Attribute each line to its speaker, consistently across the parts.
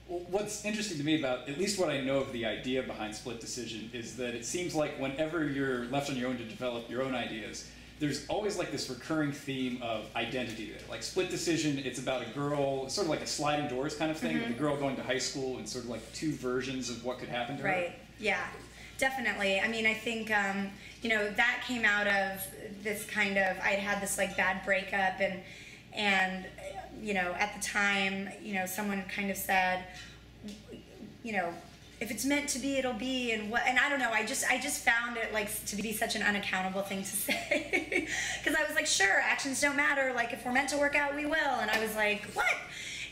Speaker 1: Well, what's interesting to me about at least what I know of the idea behind split decision is that it seems like whenever you're left on your own to develop your own ideas, there's always like this recurring theme of identity there. Like split decision, it's about a girl, sort of like a sliding doors kind of thing, with a girl going to high school and sort of like two versions of what could happen to her.
Speaker 2: Right, yeah, definitely. I mean, I think, you know, that came out of this kind of, I'd had this like bad breakup and you know, at the time, you know, someone kind of said, you know, if it's meant to be, it'll be, and I don't know, I just found it like to be such an unaccountable thing to say, because I was like, sure, actions don't matter, like if we're meant to work out, we will, and I was like, what?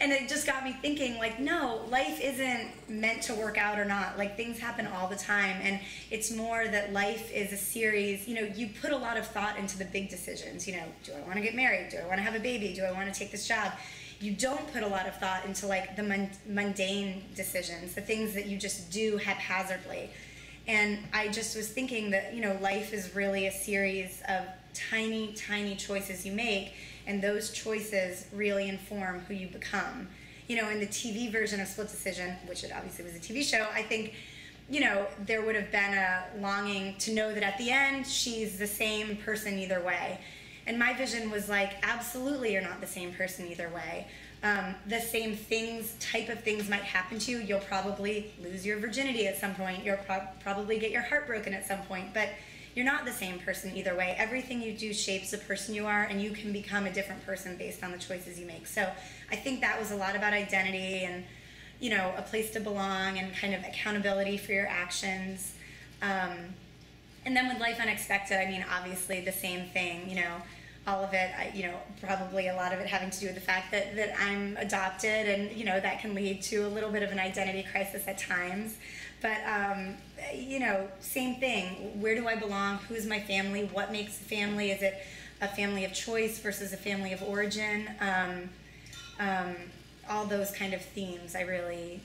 Speaker 2: And it just got me thinking, like, no, life isn't meant to work out or not. Like, things happen all the time, and it's more that life is a series. You know, you put a lot of thought into the big decisions. You know, do I want to get married? Do I want to have a baby? Do I want to take this job? You don't put a lot of thought into, like, the mundane decisions, the things that you just do haphazardly. And I just was thinking that, you know, life is really a series of tiny, tiny choices you make, and those choices really inform who you become. You know, in the TV version of Split Decision, which it obviously was a TV show, I think, you know, there would have been a longing to know that at the end, she's the same person either way. And my vision was like, absolutely you're not the same person either way. The same things, type of things might happen to you. You'll probably lose your virginity at some point. You'll probably get your heart broken at some point. But you're not the same person either way. Everything you do shapes the person you are, and you can become a different person based on the choices you make. So I think that was a lot about identity and, you know, a place to belong and kind of accountability for your actions. And then with Life Unexpected, I mean, obviously the same thing, you know, all of it, you know, probably a lot of it having to do with the fact that I'm adopted, and, you know, that can lead to a little bit of an identity crisis at times. But, you know, same thing. Where do I belong? Who's my family? What makes a family? Is it a family of choice versus a family of origin? All those kind of themes I really,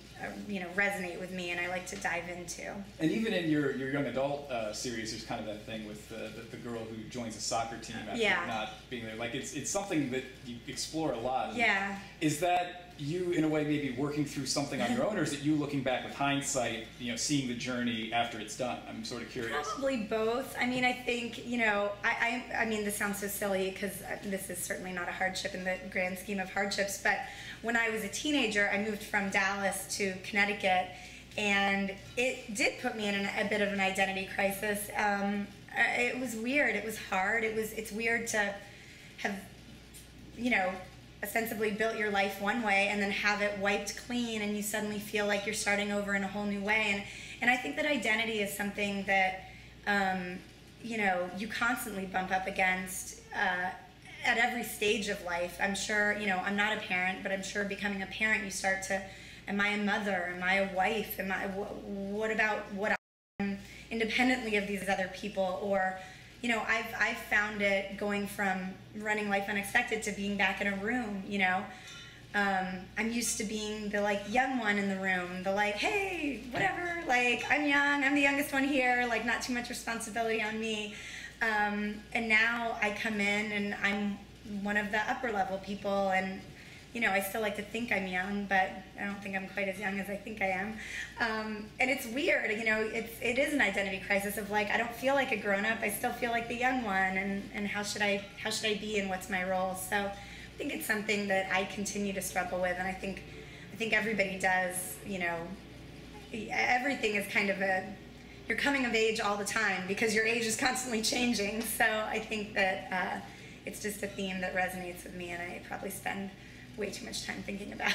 Speaker 2: you know, resonate with me, and I like to dive into.
Speaker 1: And even in your young adult series, there's kind of that thing with the girl who joins a soccer team after not being there. Like, it's something that you explore a lot.
Speaker 2: Yeah.
Speaker 1: Is that you, in a way, maybe working through something on your own, or is it you looking back with hindsight, you know, seeing the journey after it's done? I'm sort of curious.
Speaker 2: Probably both. I mean, I think, you know, I mean, this sounds so silly because this is certainly not a hardship in the grand scheme of hardships, but when I was a teenager, I moved from Dallas to Connecticut, and it did put me in a bit of an identity crisis. It was weird. It was hard. It's weird to have, you know, ostensibly built your life one way and then have it wiped clean, and you suddenly feel like you're starting over in a whole new way. And I think that identity is something that, you know, you constantly bump up against at every stage of life. I'm sure, you know, I'm not a parent, but I'm sure becoming a parent, you start to, am I a mother? Am I a wife? What about what I'm independently of these other people? Or, you know, I've found it going from running Life Unexpected to being back in a room, you know. I'm used to being the, like, young one in the room, the, like, hey, whatever, like, I'm young, I'm the youngest one here, like, not too much responsibility on me. And now I come in and I'm one of the upper level people, and, you know, I still like to think I'm young, but I don't think I'm quite as young as I think I am. And it's weird, you know, it is an identity crisis of, like, I don't feel like a grown-up, I still feel like the young one, and how should I be and what's my role? So I think it's something that I continue to struggle with, and I think everybody does, you know. Everything is kind of you're coming of age all the time because your age is constantly changing. So I think that it's just a theme that resonates with me, and I probably spend way too much time thinking about.